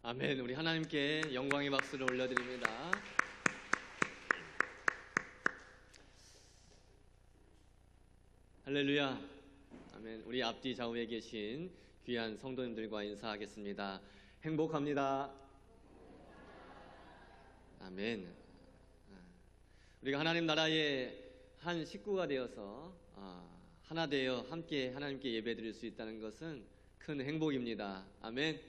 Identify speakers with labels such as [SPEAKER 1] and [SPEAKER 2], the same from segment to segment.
[SPEAKER 1] 아멘. 우리 하나님께 영광의 박수를 올려드립니다. 할렐루야. 아멘. 우리 앞뒤 좌우에 계신 귀한 성도님들과 인사하겠습니다. 행복합니다. 아멘. 우리가 하나님 나라의 한 식구가 되어서 하나 되어 함께 하나님께 예배드릴 수 있다는 것은 큰 행복입니다. 아멘.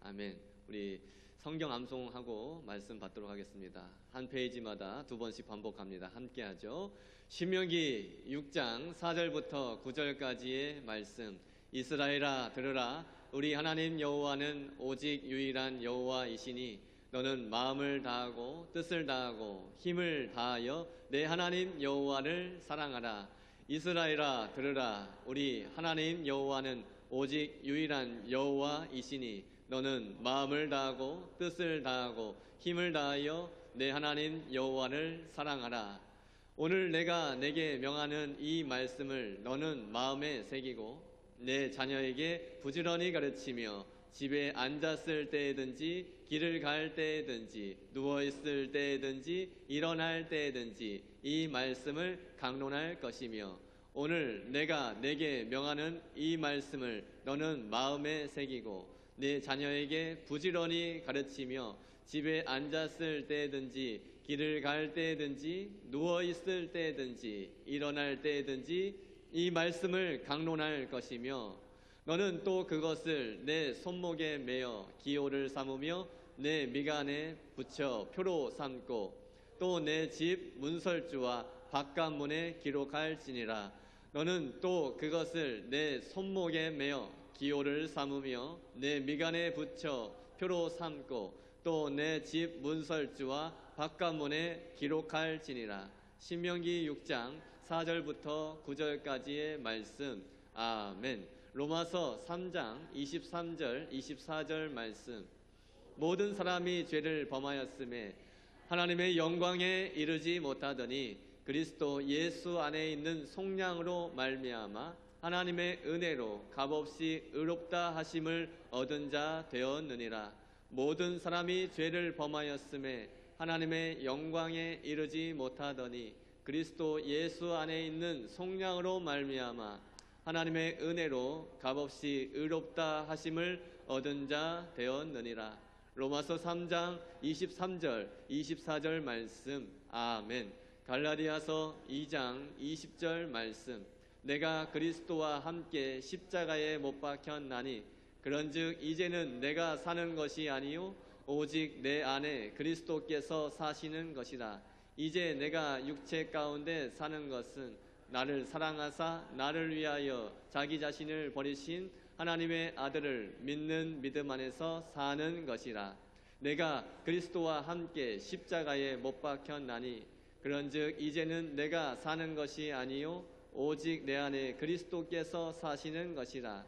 [SPEAKER 1] 아멘. 우리 성경 암송하고 말씀 받도록 하겠습니다. 한 페이지마다 두 번씩 반복합니다. 함께 하죠. 신명기 6장 4절부터 9절까지의 말씀. 이스라엘아 들으라. 우리 하나님 여호와는 오직 유일한 여호와이시니 너는 마음을 다하고 뜻을 다하고 힘을 다하여 내 하나님 여호와를 사랑하라. 이스라엘아 들으라. 우리 하나님 여호와는 오직 유일한 여호와이시니 너는 마음을 다하고 뜻을 다하고 힘을 다하여 내 하나님 여호와를 사랑하라. 오늘 내가 내게 명하는 이 말씀을 너는 마음에 새기고 내 자녀에게 부지런히 가르치며 집에 앉았을 때든지 길을 갈 때든지 누워있을 때든지 일어날 때든지 이 말씀을 강론할 것이며 오늘 내가 내게 명하는 이 말씀을 너는 마음에 새기고 내 자녀에게 부지런히 가르치며 집에 앉았을 때든지 길을 갈 때든지 누워있을 때든지 일어날 때든지 이 말씀을 강론할 것이며 너는 또 그것을 내 손목에 매어 기호를 삼으며 내 미간에 붙여 표로 삼고 또 내 집 문설주와 바깥문에 기록할지니라. 너는 또 그것을 내 손목에 매어 기호를 삼으며 내 미간에 붙여 표로 삼고 또 내 집 문설주와 바깥문에 기록할지니라. 신명기 6장 4절부터 9절까지의 말씀. 아멘. 로마서 3장 23절 24절 말씀. 모든 사람이 죄를 범하였음에 하나님의 영광에 이르지 못하더니 그리스도 예수 안에 있는 속량으로 말미암아 하나님의 은혜로 값없이 의롭다 하심을 얻은 자 되었느니라. 모든 사람이 죄를 범하였음에 하나님의 영광에 이르지 못하더니 그리스도 예수 안에 있는 속량으로 말미암아 하나님의 은혜로 값없이 의롭다 하심을 얻은 자 되었느니라. 로마서 3장 23절 24절 말씀. 아멘. 갈라디아서 2장 20절 말씀. 내가 그리스도와 함께 십자가에 못 박혔나니 그런즉 이제는 내가 사는 것이 아니요 오직 내 안에 그리스도께서 사시는 것이라. 이제 내가 육체 가운데 사는 것은 나를 사랑하사 나를 위하여 자기 자신을 버리신 하나님의 아들을 믿는 믿음 안에서 사는 것이라. 내가 그리스도와 함께 십자가에 못 박혔나니 그런즉 이제는 내가 사는 것이 아니요 오직 내 안에 그리스도께서 사시는 것이라.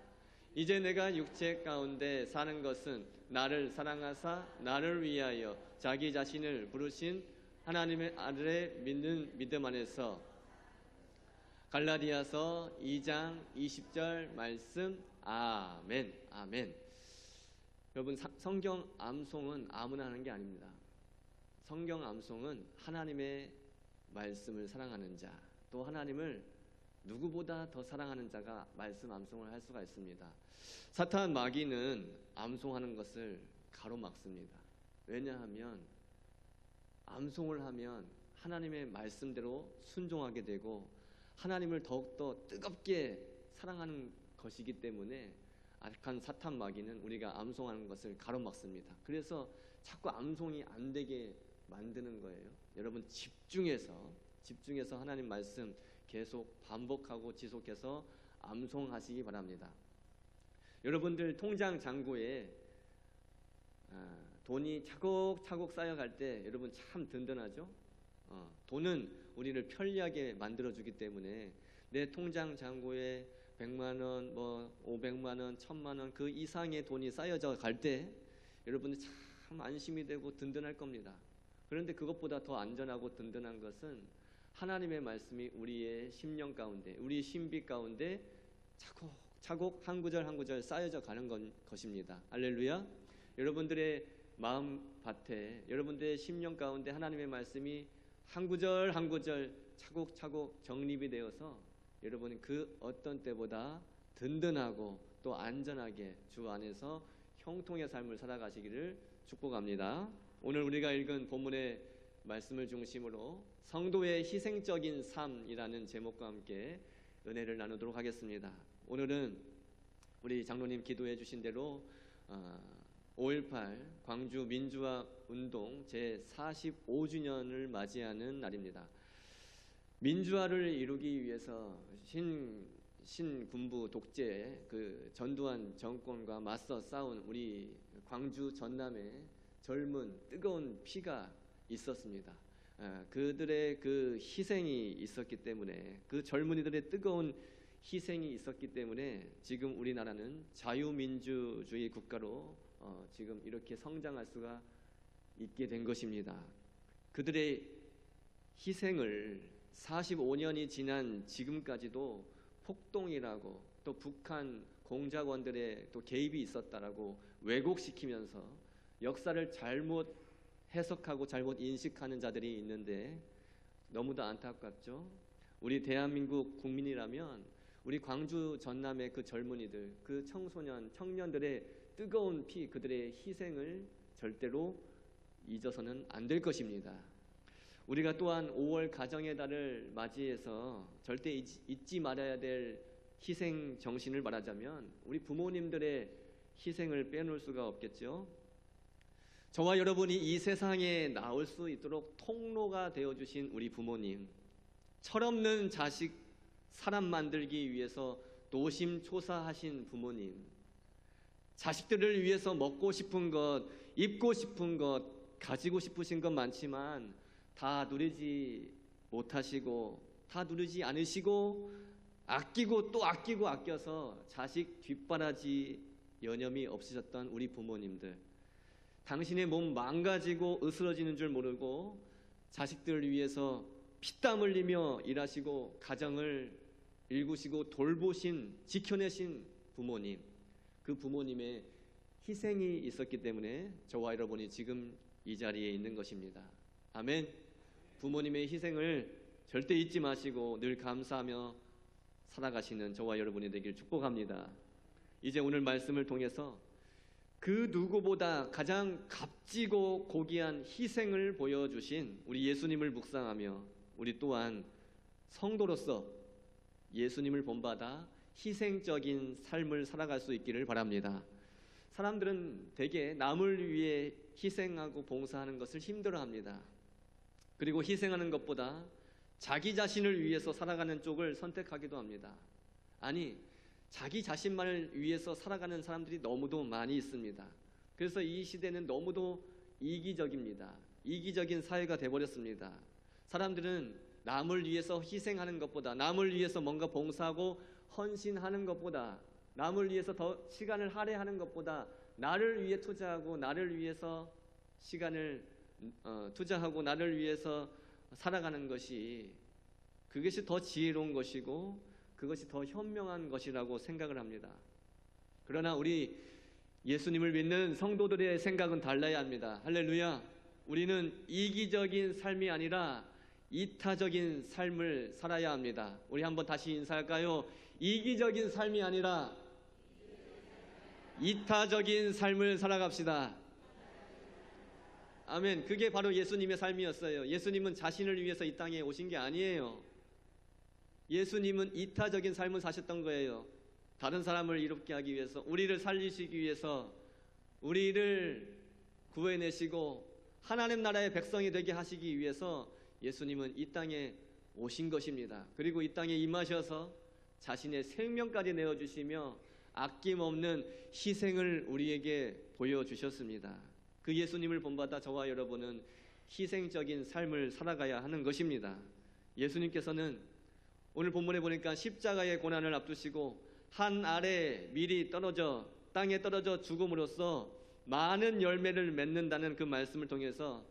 [SPEAKER 1] 이제 내가 육체 가운데 사는 것은 나를 사랑하사 나를 위하여 자기 자신을 부르신 하나님의 아들의 믿는 믿음 안에서. 갈라디아서 2장 20절 말씀. 아멘. 아멘. 여러분, 성경 암송은 아무나 하는 게 아닙니다. 성경 암송은 하나님의 말씀을 사랑하는 자, 또 하나님을 누구보다 더 사랑하는 자가 말씀 암송을 할 수가 있습니다. 사탄 마귀는 암송하는 것을 가로막습니다. 왜냐하면 암송을 하면 하나님의 말씀대로 순종하게 되고 하나님을 더욱더 뜨겁게 사랑하는 것이기 때문에 악한 사탄 마귀는 우리가 암송하는 것을 가로막습니다. 그래서 자꾸 암송이 안 되게 만드는 거예요. 여러분 집중해서 하나님 말씀 계속 반복하고 지속해서 암송하시기 바랍니다. 여러분들 통장 잔고에 돈이 차곡차곡 쌓여갈 때 여러분 참 든든하죠? 돈은 우리를 편리하게 만들어주기 때문에 내 통장 잔고에 100만원, 500만원, 1000만원 그 이상의 돈이 쌓여져 갈 때 여러분들 참 안심이 되고 든든할 겁니다. 그런데 그것보다 더 안전하고 든든한 것은 하나님의 말씀이 우리의 심령 가운데, 우리 신비 가운데 차곡차곡 한 구절 한 구절 쌓여져 가는 것입니다. 할렐루야. 여러분들의 마음 밭에, 여러분들의 심령 가운데 하나님의 말씀이 한 구절 한 구절 차곡차곡 정립이 되어서 여러분은 그 어떤 때보다 든든하고 또 안전하게 주 안에서 형통의 삶을 살아가시기를 축복합니다. 오늘 우리가 읽은 본문의 말씀을 중심으로 성도의 희생적인 삶이라는 제목과 함께 은혜를 나누도록 하겠습니다. 오늘은 우리 장로님 기도해 주신 대로 5.18 광주 민주화 운동 제45주년을 맞이하는 날입니다. 민주화를 이루기 위해서 신군부 독재 그 전두환 정권과 맞서 싸운 우리 광주 전남에 젊은 뜨거운 피가 있었습니다. 그들의 그 희생이 있었기 때문에, 그 젊은이들의 뜨거운 희생이 있었기 때문에 지금 우리나라는 자유민주주의 국가로 지금 이렇게 성장할 수가 있게 된 것입니다. 그들의 희생을 45년이 지난 지금까지도 폭동이라고 또 북한 공작원들의 또 개입이 있었다라고 왜곡시키면서 역사를 잘못 해석하고 잘못 인식하는 자들이 있는데 너무도 안타깝죠. 우리 대한민국 국민이라면 우리 광주 전남의 그 젊은이들, 그 청소년, 청년들의 뜨거운 피, 그들의 희생을 절대로 잊어서는 안 될 것입니다. 우리가 또한 5월 가정의 달을 맞이해서 절대 잊지 말아야 될 희생 정신을 말하자면 우리 부모님들의 희생을 빼놓을 수가 없겠죠. 저와 여러분이 이 세상에 나올 수 있도록 통로가 되어주신 우리 부모님, 철없는 자식 사람 만들기 위해서 노심초사하신 부모님, 자식들을 위해서 먹고 싶은 것, 입고 싶은 것, 가지고 싶으신 것 많지만 다 누리지 못하시고, 다 누리지 않으시고, 아끼고 또 아끼고 아껴서 자식 뒷바라지 여념이 없으셨던 우리 부모님들, 당신의 몸 망가지고 으스러지는 줄 모르고 자식들을 위해서 피땀 흘리며 일하시고 가정을 일구시고 돌보신, 지켜내신 부모님, 그 부모님의 희생이 있었기 때문에 저와 여러분이 지금 이 자리에 있는 것입니다. 아멘. 부모님의 희생을 절대 잊지 마시고 늘 감사하며 살아가시는 저와 여러분이 되길 축복합니다. 이제 오늘 말씀을 통해서 그 누구보다 가장 값지고 고귀한 희생을 보여주신 우리 예수님을 묵상하며 우리 또한 성도로서 예수님을 본받아 희생적인 삶을 살아갈 수 있기를 바랍니다. 사람들은 대개 남을 위해 희생하고 봉사하는 것을 힘들어합니다. 그리고 희생하는 것보다 자기 자신을 위해서 살아가는 쪽을 선택하기도 합니다. 아니, 자기 자신만을 위해서 살아가는 사람들이 너무도 많이 있습니다. 그래서 이 시대는 너무도 이기적입니다. 이기적인 사회가 되어버렸습니다. 사람들은 남을 위해서 희생하는 것보다, 남을 위해서 뭔가 봉사하고 헌신하는 것보다, 남을 위해서 더 시간을 할애하는 것보다 나를 위해 투자하고 나를 위해서 시간을 투자하고 나를 위해서 살아가는 것이, 그것이 더 지혜로운 것이고 그것이 더 현명한 것이라고 생각을 합니다. 그러나 우리 예수님을 믿는 성도들의 생각은 달라야 합니다. 할렐루야. 우리는 이기적인 삶이 아니라 이타적인 삶을 살아야 합니다. 우리 한번 다시 인사할까요? 이기적인 삶이 아니라 이타적인 삶을 살아갑시다. 아멘. 그게 바로 예수님의 삶이었어요. 예수님은 자신을 위해서 이 땅에 오신 게 아니에요. 예수님은 이타적인 삶을 사셨던 거예요. 다른 사람을 이롭게 하기 위해서, 우리를 살리시기 위해서, 우리를 구해내시고 하나님 나라의 백성이 되게 하시기 위해서 예수님은 이 땅에 오신 것입니다. 그리고 이 땅에 임하셔서 자신의 생명까지 내어주시며 아낌없는 희생을 우리에게 보여주셨습니다. 그 예수님을 본받아 저와 여러분은 희생적인 삶을 살아가야 하는 것입니다. 예수님께서는 오늘 본문에 보니까 십자가의 고난을 앞두시고 한 알에 미리 떨어져 땅에 떨어져 죽음으로써 많은 열매를 맺는다는 그 말씀을 통해서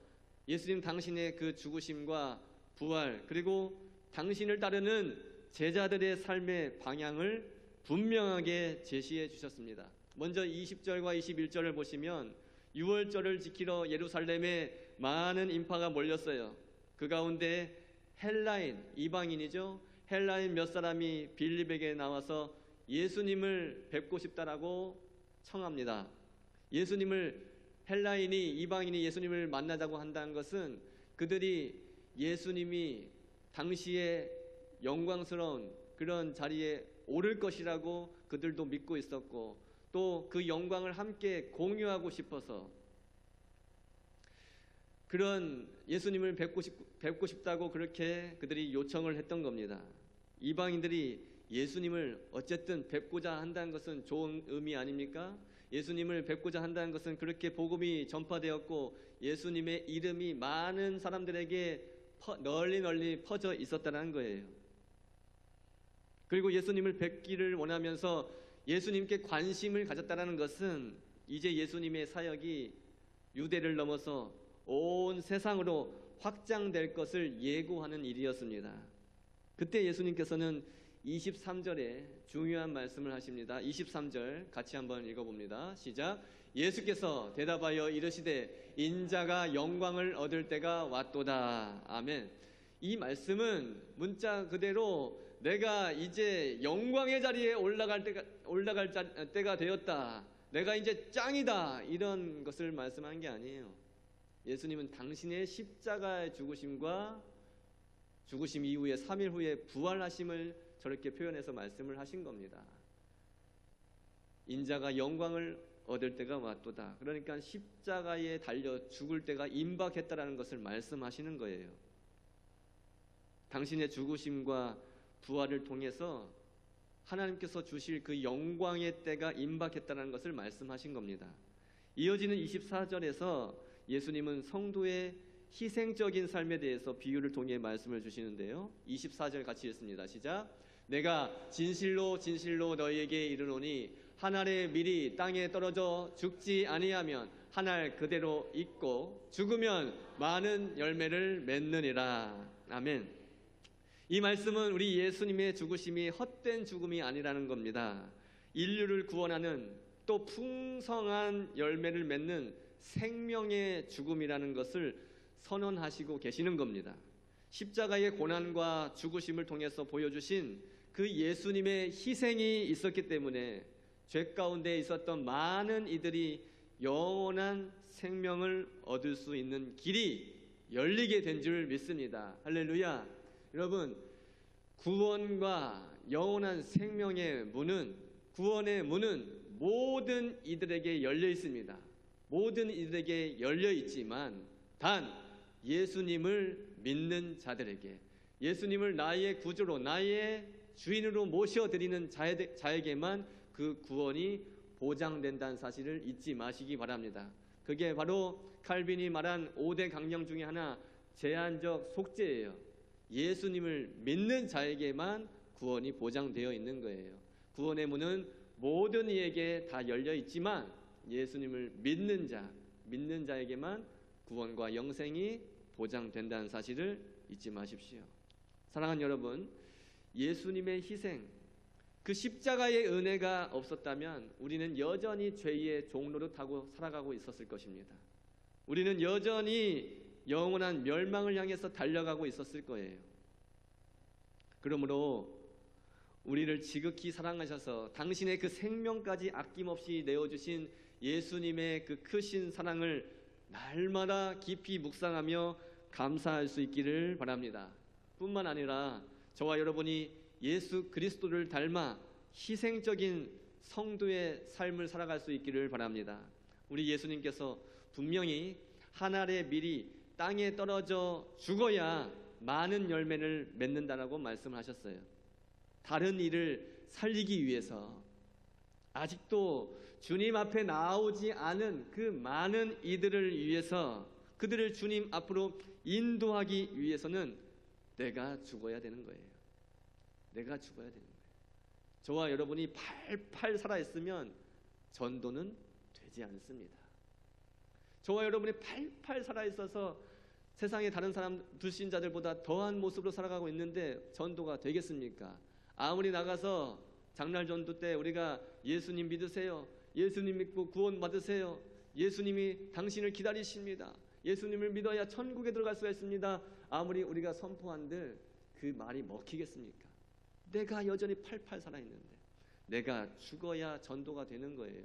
[SPEAKER 1] 예수님 당신의 그 죽으심과 부활, 그리고 당신을 따르는 제자들의 삶의 방향을 분명하게 제시해 주셨습니다. 먼저 20절과 21절을 보시면 유월절을 지키러 예루살렘에 많은 인파가 몰렸어요. 그 가운데 헬라인, 이방인이죠. 헬라인 몇 사람이 빌립에게 나와서 예수님을 뵙고 싶다라고 청합니다. 헬라인이, 이방인이 예수님을 만나자고 한다는 것은 그들이 예수님이 당시에 영광스러운 그런 자리에 오를 것이라고 그들도 믿고 있었고, 또 그 영광을 함께 공유하고 싶어서 그런 예수님을 뵙고 싶다고 그렇게 그들이 요청을 했던 겁니다. 이방인들이 예수님을 어쨌든 뵙고자 한다는 것은 좋은 의미 아닙니까? 예수님을 뵙고자 한다는 것은 그렇게 복음이 전파되었고 예수님의 이름이 많은 사람들에게 널리 퍼져 있었다는 거예요. 그리고 예수님을 뵙기를 원하면서 예수님께 관심을 가졌다는 것은 이제 예수님의 사역이 유대를 넘어서 온 세상으로 확장될 것을 예고하는 일이었습니다. 그때 예수님께서는 23절에 중요한 말씀을 하십니다. 23절 같이 한번 읽어봅니다. 시작. 예수께서 대답하여 이르시되 인자가 영광을 얻을 때가 왔도다. 아멘. 이 말씀은 문자 그대로 내가 이제 영광의 자리에 올라갈 때가 되었다. 내가 이제 짱이다. 이런 것을 말씀한 게 아니에요. 예수님은 당신의 십자가의 죽으심과 죽으심 이후에 3일 후에 부활하심을 저렇게 표현해서 말씀을 하신 겁니다. 인자가 영광을 얻을 때가 왔도다. 그러니까 십자가에 달려 죽을 때가 임박했다라는 것을 말씀하시는 거예요. 당신의 죽으심과 부활을 통해서 하나님께서 주실 그 영광의 때가 임박했다는 것을 말씀하신 겁니다. 이어지는 24절에서 예수님은 성도의 희생적인 삶에 대해서 비유를 통해 말씀을 주시는데요. 24절 같이 읽습니다. 시작. 내가 진실로 진실로 너희에게 이르노니 한 알의 밀이 땅에 떨어져 죽지 아니하면 한 알 그대로 있고 죽으면 많은 열매를 맺느니라. 아멘. 이 말씀은 우리 예수님의 죽으심이 헛된 죽음이 아니라는 겁니다. 인류를 구원하는 또 풍성한 열매를 맺는 생명의 죽음이라는 것을 선언하시고 계시는 겁니다. 십자가의 고난과 죽으심을 통해서 보여주신 그 예수님의 희생이 있었기 때문에 죄 가운데 있었던 많은 이들이 영원한 생명을 얻을 수 있는 길이 열리게 된 줄 믿습니다. 할렐루야. 여러분, 구원과 영원한 생명의 문은, 구원의 문은 모든 이들에게 열려 있습니다. 모든 이들에게 열려 있지만 단 예수님을 믿는 자들에게, 예수님을 나의 구주로 나의 주인으로 모셔드리는 자에게만 그 구원이 보장된다는 사실을 잊지 마시기 바랍니다. 그게 바로 칼빈이 말한 5대 강령 중에 하나, 제한적 속죄예요. 예수님을 믿는 자에게만 구원이 보장되어 있는 거예요. 구원의 문은 모든 이에게 다 열려 있지만 예수님을 믿는 자에게만 구원과 영생이 보장된다는 사실을 잊지 마십시오. 사랑하는 여러분, 예수님의 희생, 그 십자가의 은혜가 없었다면 우리는 여전히 죄의 종노릇하고 살아가고 있었을 것입니다. 우리는 여전히 영원한 멸망을 향해서 달려가고 있었을 거예요. 그러므로 우리를 지극히 사랑하셔서 당신의 그 생명까지 아낌없이 내어주신 예수님의 그 크신 사랑을 날마다 깊이 묵상하며 감사할 수 있기를 바랍니다. 뿐만 아니라 저와 여러분이 예수 그리스도를 닮아 희생적인 성도의 삶을 살아갈 수 있기를 바랍니다. 우리 예수님께서 분명히 한 알의 밀이 땅에 떨어져 죽어야 많은 열매를 맺는다라고 말씀하셨어요. 다른 일을 살리기 위해서, 아직도 주님 앞에 나오지 않은 그 많은 이들을 위해서, 그들을 주님 앞으로 인도하기 위해서는 내가 죽어야 되는 거예요. 내가 죽어야 되는 거예요. 저와 여러분이 팔팔 살아있으면 전도는 되지 않습니다. 저와 여러분이 팔팔 살아있어서 세상의 다른 사람 불신자들보다 더한 모습으로 살아가고 있는데 전도가 되겠습니까? 아무리 나가서 장날 전도 때 우리가 예수님 믿으세요, 예수님 믿고 구원 받으세요, 예수님이 당신을 기다리십니다. 예수님을 믿어야 천국에 들어갈 수가 있습니다. 아무리 우리가 선포한들 그 말이 먹히겠습니까? 내가 여전히 팔팔 살아있는데 내가 죽어야 전도가 되는 거예요.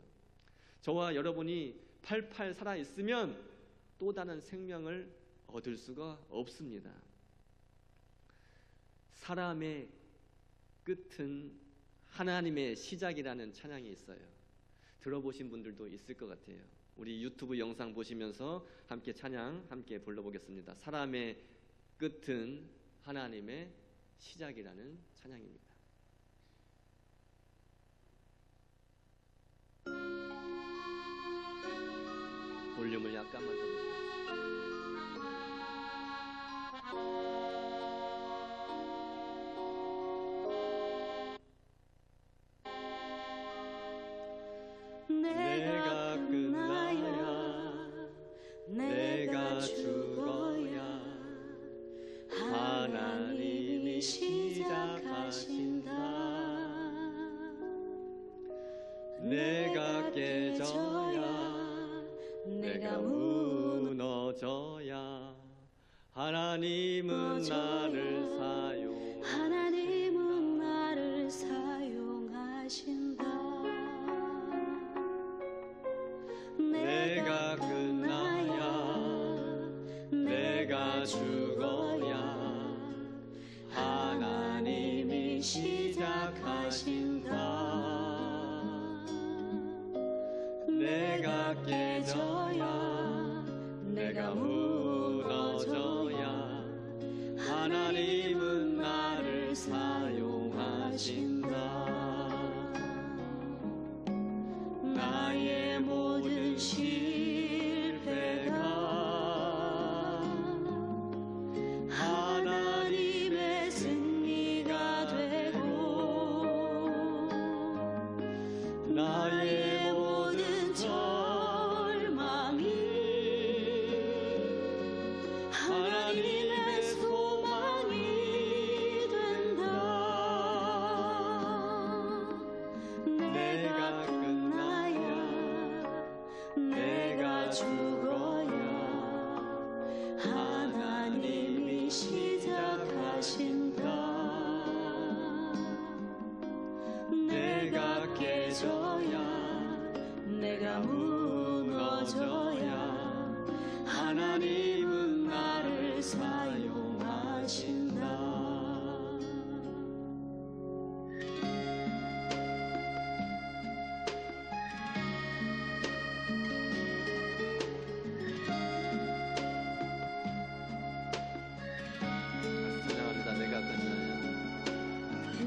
[SPEAKER 1] 저와 여러분이 팔팔 살아있으면 또 다른 생명을 얻을 수가 없습니다. 사람의 끝은 하나님의 시작이라는 찬양이 있어요. 들어보신 분들도 있을 것 같아요. 우리 유튜브 영상 보시면서 함께 찬양 함께 불러보겠습니다. 사람의 끝은 하나님의 시작이라는 찬양입니다. 볼륨을 약간만 더 높여주세요. 내가 끝나야 내가 죽어야 하나님이 시작하신다. 내가 깨져야 내가 무너져야 하나님은 나를 사용하신다. 내가 끝나야 내가 죽어야 하나님이 시작하신다. 내가 깨져야 내가 무너져야 하나님은 나를 사용하신다. 나의 모든 실패가 하나님의 승리가 되고 나의 모든 절망이 하나님의 소망이 된다. 내가 내가 죽어야 하나님이 시작하신다. 내가 깨져야 내가 무너져야 하나님은 나를 사용하신다.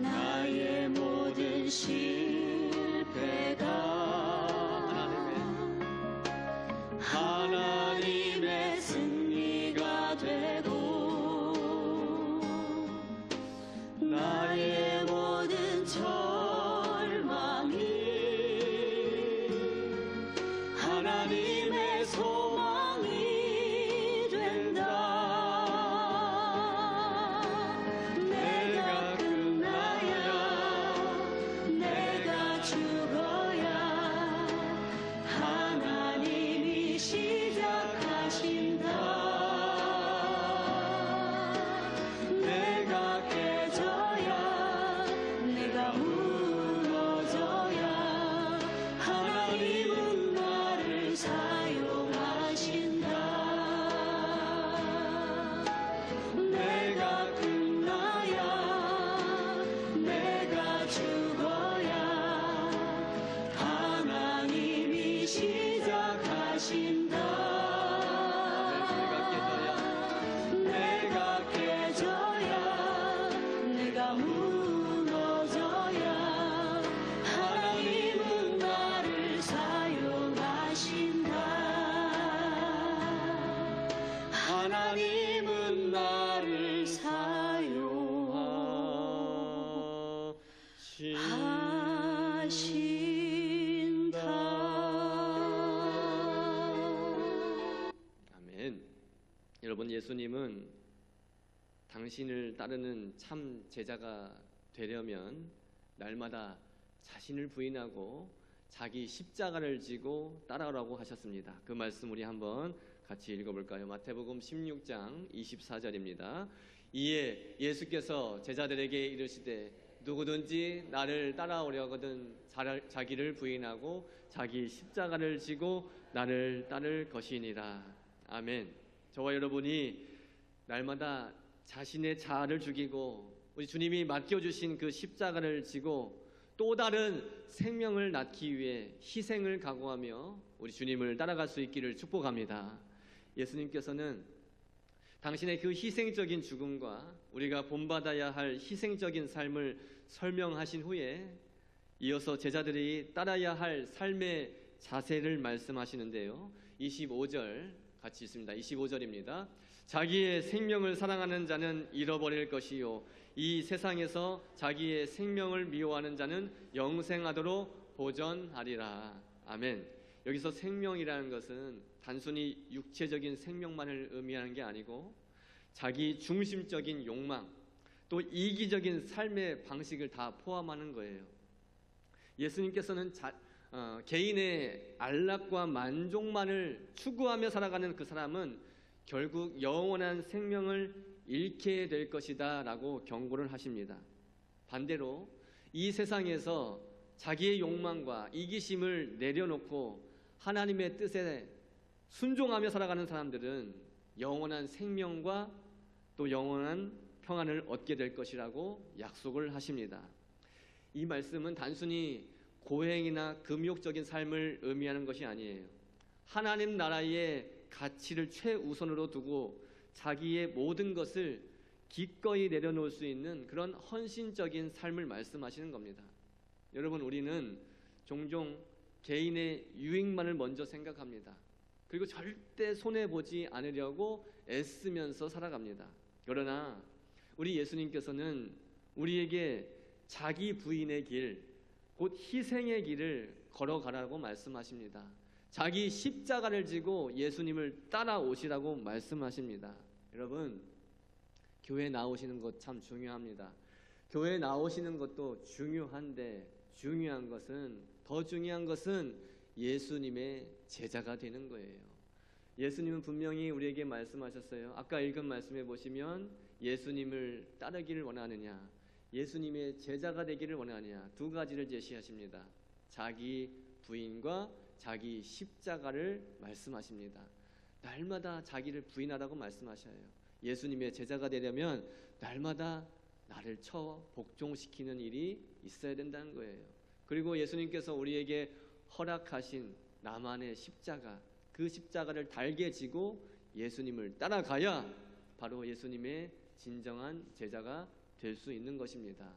[SPEAKER 1] 나의 모든 실패가 하나님의 승리가 되고 나의 모든 절망이 하나님의 소망이 된다. 하나님은 나를 사용하신다. 아멘. 여러분, 예수님은 당신을 따르는 참 제자가 되려면 날마다 자신을 부인하고 자기 십자가를 지고 따라오라고 하셨습니다. 그 말씀 우리 한번 같이 읽어볼까요? 마태복음 16장 24절입니다. 이에 예수께서 제자들에게 이르시되 누구든지 나를 따라오려거든 자기를 부인하고 자기 십자가를 지고 나를 따를 것이니라. 아멘. 저와 여러분이 날마다 자신의 자아를 죽이고 우리 주님이 맡겨주신 그 십자가를 지고 또 다른 생명을 낳기 위해 희생을 각오하며 우리 주님을 따라갈 수 있기를 축복합니다. 예수님께서는 당신의 그 희생적인 죽음과 우리가 본받아야 할 희생적인 삶을 설명하신 후에 이어서 제자들이 따라야 할 삶의 자세를 말씀하시는데요. 25절 같이 있습니다. 25절입니다. 자기의 생명을 사랑하는 자는 잃어버릴 것이요 이 세상에서 자기의 생명을 미워하는 자는 영생하도록 보전하리라. 아멘. 여기서 생명이라는 것은 단순히 육체적인 생명만을 의미하는 게 아니고 자기 중심적인 욕망 또 이기적인 삶의 방식을 다 포함하는 거예요. 예수님께서는 개인의 안락과 만족만을 추구하며 살아가는 그 사람은 결국 영원한 생명을 잃게 될 것이다 라고 경고를 하십니다. 반대로 이 세상에서 자기의 욕망과 이기심을 내려놓고 하나님의 뜻에 순종하며 살아가는 사람들은 영원한 생명과 또 영원한 평안을 얻게 될 것이라고 약속을 하십니다. 이 말씀은 단순히 고행이나 금욕적인 삶을 의미하는 것이 아니에요. 하나님 나라의 가치를 최우선으로 두고 자기의 모든 것을 기꺼이 내려놓을 수 있는 그런 헌신적인 삶을 말씀하시는 겁니다. 여러분, 우리는 종종 개인의 유익만을 먼저 생각합니다. 그리고 절대 손해보지 않으려고 애쓰면서 살아갑니다. 그러나 우리 예수님께서는 우리에게 자기 부인의 길, 곧 희생의 길을 걸어가라고 말씀하십니다. 자기 십자가를 지고 예수님을 따라오시라고 말씀하십니다. 여러분, 교회 나오시는 것 참 중요합니다. 교회 나오시는 것도 중요한데 더 중요한 것은 예수님의 제자가 되는 거예요. 예수님은 분명히 우리에게 말씀하셨어요. 아까 읽은 말씀에 보시면 예수님을 따르기를 원하느냐, 예수님의 제자가 되기를 원하느냐, 두 가지를 제시하십니다. 자기 부인과 자기 십자가를 말씀하십니다. 날마다 자기를 부인하라고 말씀하셔요. 예수님의 제자가 되려면 날마다 나를 복종시키는 일이 있어야 된다는 거예요. 그리고 예수님께서 우리에게 허락하신 나만의 십자가, 그 십자가를 달게 지고 예수님을 따라가야 바로 예수님의 진정한 제자가 될 수 있는 것입니다.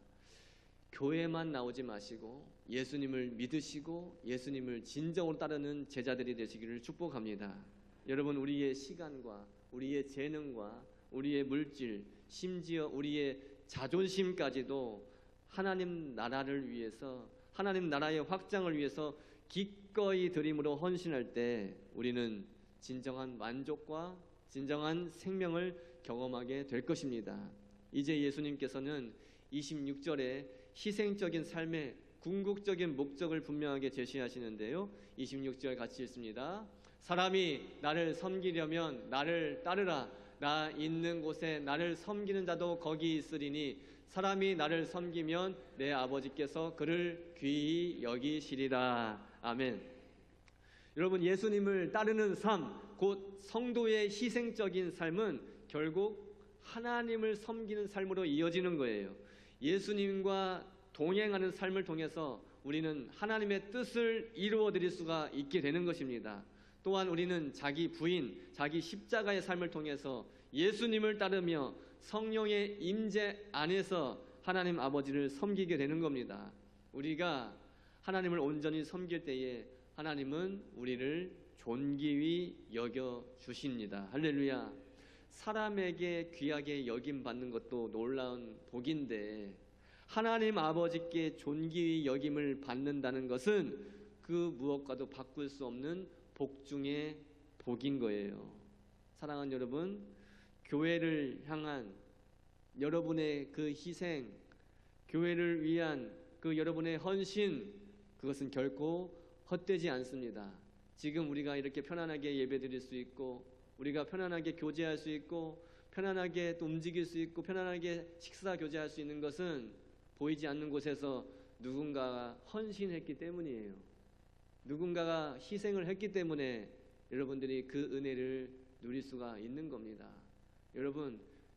[SPEAKER 1] 교회만 나오지 마시고 예수님을 믿으시고 예수님을 진정으로 따르는 제자들이 되시기를 축복합니다. 여러분, 우리의 시간과 우리의 재능과 우리의 물질, 심지어 우리의 자존심까지도 하나님 나라를 위해서, 하나님 나라의 확장을 위해서 기꺼이 드림으로 헌신할 때 우리는 진정한 만족과 진정한 생명을 경험하게 될 것입니다. 이제 예수님께서는 26절에 희생적인 삶의 궁극적인 목적을 분명하게 제시하시는데요. 26절 같이 읽습니다. 사람이 나를 섬기려면 나를 따르라. 나 있는 곳에 나를 섬기는 자도 거기 있으리니 사람이 나를 섬기면 내 아버지께서 그를 귀히 여기시리라. 아멘. 여러분, 예수님을 따르는 삶, 곧 성도의 희생적인 삶은 결국 하나님을 섬기는 삶으로 이어지는 거예요. 예수님과 동행하는 삶을 통해서 우리는 하나님의 뜻을 이루어 드릴 수가 있게 되는 것입니다. 또한 우리는 자기 부인, 자기 십자가의 삶을 통해서 예수님을 따르며 성령의 임재 안에서 하나님 아버지를 섬기게 되는 겁니다. 우리가 하나님을 온전히 섬길 때에 하나님은 우리를 존귀히 여겨 주십니다. 할렐루야. 사람에게 귀하게 여김받는 것도 놀라운 복인데 하나님 아버지께 존귀히 여김을 받는다는 것은 그 무엇과도 바꿀 수 없는 복 중의 복인 거예요. 사랑하는 여러분, 교회를 향한 여러분의 그 희생, 교회를 위한 그 여러분의 헌신, 그것은 결코 헛되지 않습니다. 지금 우리가 이렇게 편안하게 예배드릴 수 있고, 우리가 편안하게 교제할 수 있고, 편안하게 또 움직일 수 있고, 편안하게 식사 교제할 수 있는 것은 보이지 않는 곳에서 누군가가 헌신했기 때문이에요. 누군가가 희생을 했기 때문에 여러분들이 그 은혜를 누릴 수가 있는 겁니다.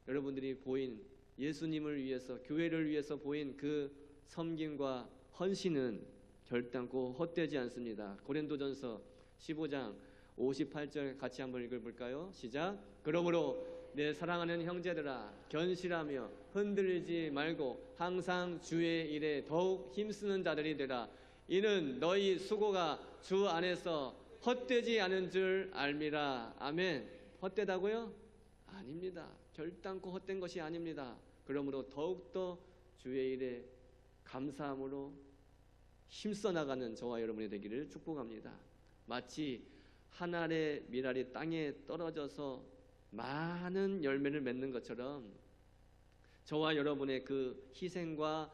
[SPEAKER 1] 여러분들이 보인 예수님을 위해서, 교회를 위해서 보인 그 섬김과 헌신은 결단코 헛되지 않습니다. 고린도전서 15장 58절 같이 한번 읽어볼까요? 시작. 그러므로 내 사랑하는 형제들아, 견실하며 흔들리지 말고 항상 주의 일에 더욱 힘쓰는 자들이 되라. 이는 너희 수고가 주 안에서 헛되지 않은 줄 알미라. 아멘. 헛되다고요? 아닙니다. 결단코 헛된 것이 아닙니다. 그러므로 더욱더 주의 일에 감사함으로 힘써 나가는 저와 여러분이 되기를 축복합니다. 마치 한 알의 밀알이 땅에 떨어져서 많은 열매를 맺는 것처럼 저와 여러분의 그 희생과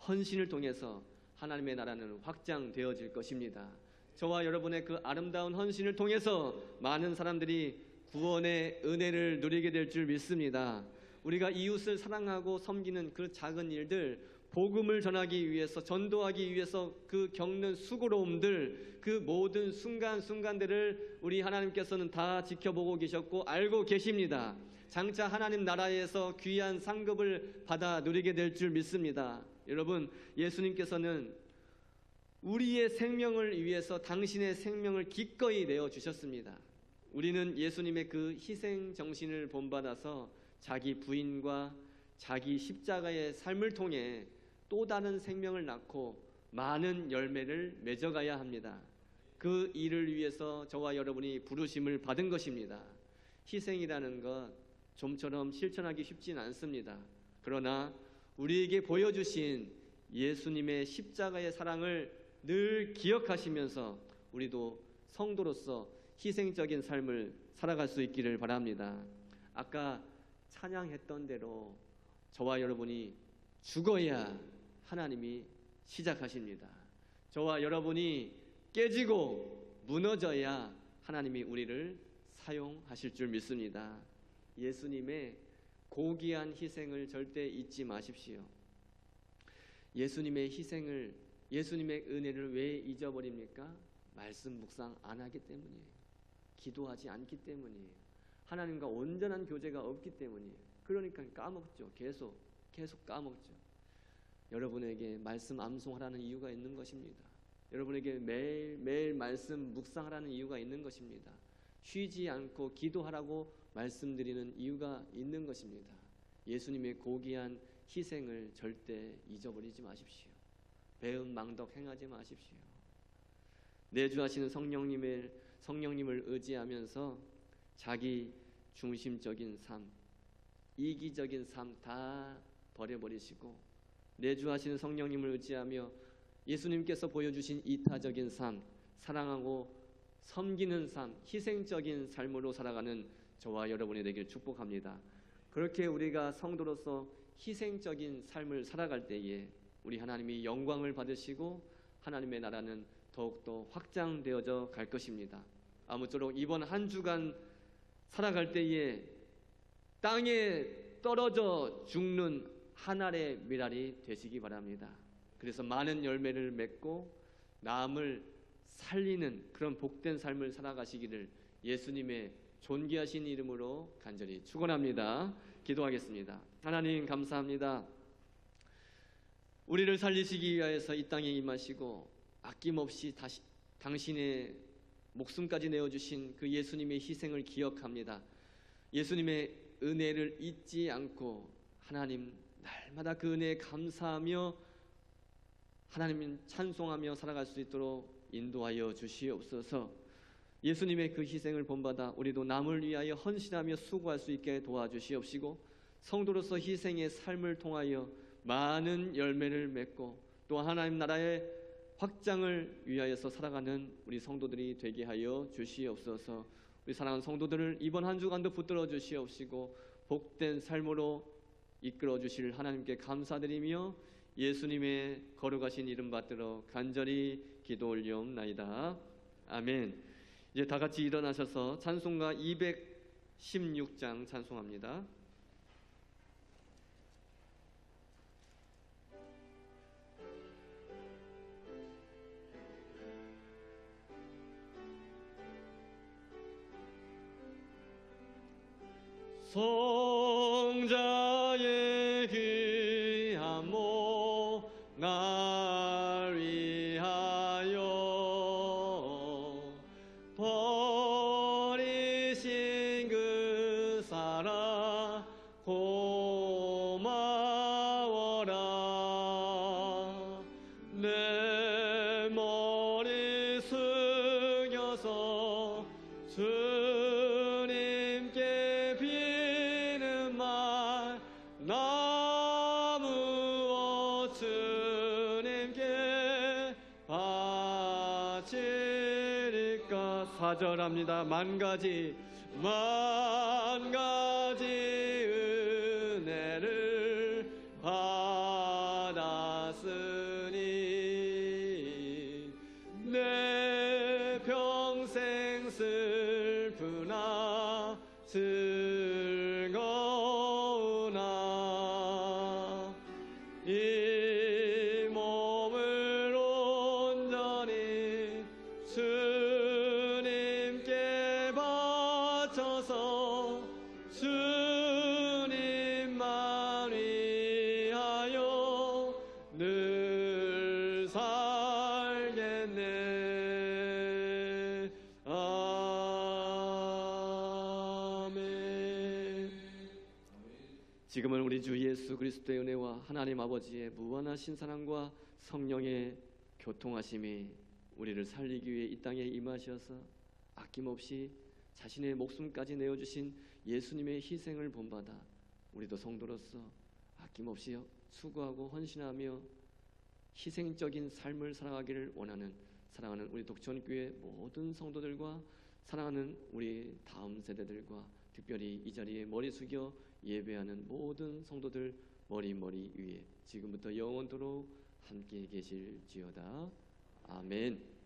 [SPEAKER 1] 헌신을 통해서 하나님의 나라는 확장되어질 것입니다. 저와 여러분의 그 아름다운 헌신을 통해서 많은 사람들이 구원의 은혜를 누리게 될 줄 믿습니다. 우리가 이웃을 사랑하고 섬기는 그 작은 일들, 복음을 전하기 위해서, 전도하기 위해서 그 겪는 수고로움들, 그 모든 순간순간들을 우리 하나님께서는 다 지켜보고 계셨고 알고 계십니다. 장차 하나님 나라에서 귀한 상급을 받아 누리게 될 줄 믿습니다. 여러분, 예수님께서는 우리의 생명을 위해서 당신의 생명을 기꺼이 내어주셨습니다. 우리는 예수님의 그 희생 정신을 본받아서 자기 부인과 자기 십자가의 삶을 통해 또 다른 생명을 낳고 많은 열매를 맺어가야 합니다. 그 일을 위해서 저와 여러분이 부르심을 받은 것입니다. 희생이라는 것 좀처럼 실천하기 쉽진 않습니다. 그러나 우리에게 보여주신 예수님의 십자가의 사랑을 늘 기억하시면서 우리도 성도로서 희생적인 삶을 살아갈 수 있기를 바랍니다. 아까 찬양했던 대로 저와 여러분이 죽어야 하나님이 시작하십니다. 저와 여러분이 깨지고 무너져야 하나님이 우리를 사용하실 줄 믿습니다. 예수님의 고귀한 희생을 절대 잊지 마십시오. 예수님의 희생을, 예수님의 은혜를 왜 잊어버립니까? 말씀 묵상 안 하기 때문이에요. 기도하지 않기 때문이에요. 하나님과 온전한 교제가 없기 때문이에요. 그러니까 까먹죠. 계속 까먹죠. 여러분에게 말씀 암송하라는 이유가 있는 것입니다. 여러분에게 매일 말씀 묵상하라는 이유가 있는 것입니다. 쉬지 않고 기도하라고 말씀드리는 이유가 있는 것입니다. 예수님의 고귀한 희생을 절대 잊어버리지 마십시오. 배은망덕 행하지 마십시오. 내주하시는 성령님을 의지하면서 자기 중심적인 삶, 이기적인 삶 다 버려버리시고 내주하시는 성령님을 의지하며 예수님께서 보여주신 이타적인 삶, 사랑하고 섬기는 삶, 희생적인 삶으로 살아가는 저와 여러분이 되길 축복합니다. 그렇게 우리가 성도로서 희생적인 삶을 살아갈 때에 우리 하나님이 영광을 받으시고 하나님의 나라는 더욱더 확장되어져 갈 것입니다. 아무쪼록 이번 한 주간 살아갈 때에 땅에 떨어져 죽는 한 알의 밀알이 되시기 바랍니다. 그래서 많은 열매를 맺고 남을 살리는 그런 복된 삶을 살아가시기를 예수님의 존귀하신 이름으로 간절히 축원합니다. 기도하겠습니다. 하나님 감사합니다. 우리를 살리시기 위하여서 이 땅에 임하시고 아낌없이 당신의 목숨까지 내어주신 그 예수님의 희생을 기억합니다. 예수님의 은혜를 잊지 않고 하나님 날마다 그 은혜에 감사하며 하나님 찬송하며 살아갈 수 있도록 인도하여 주시옵소서. 예수님의 그 희생을 본받아 우리도 남을 위하여 헌신하며 수고할 수 있게 도와주시옵시고 성도로서 희생의 삶을 통하여 많은 열매를 맺고 또 하나님 나라의 확장을 위하여서 살아가는 우리 성도들이 되게 하여 주시옵소서. 우리 사랑하는 성도들을 이번 한 주간도 붙들어 주시옵시고 복된 삶으로 이끌어 주실 하나님께 감사드리며 예수님의 거룩하신 이름 받들어 간절히 기도 올리옵나이다. 아멘. 이제 다 같이 일어나셔서 찬송가 216장 찬송합니다. 성자의 귀한 몸 날 위하여 버리신 그 사랑 고마워라. 내 머리 숙여서 주님께 비는 말 나무어 주님께 바치리까. 4절합니다. 만 가지 은혜를 받았으니 내 평생 슬프나 즐거우나 이 몸을 온전히 주님께 바쳐서 주님만 위하여 늘 살겠네. 아멘. 지금은 우리 주 예수 그리스도의 은혜와 하나님 아버지의 무한하신 사랑과 성령의 교통하심이 우리를 살리기 위해 이 땅에 임하셔서 아낌없이 자신의 목숨까지 내어주신 예수님의 희생을 본받아 우리도 성도로서 아낌없이 수고하고 헌신하며 희생적인 삶을 살아가기를 원하는 사랑하는 우리 독천교회 모든 성도들과 사랑하는 우리 다음 세대들과 특별히 이 자리에 머리 숙여 예배하는 모든 성도들 머리 위에 지금부터 영원토록 함께 계실지어다. 아멘.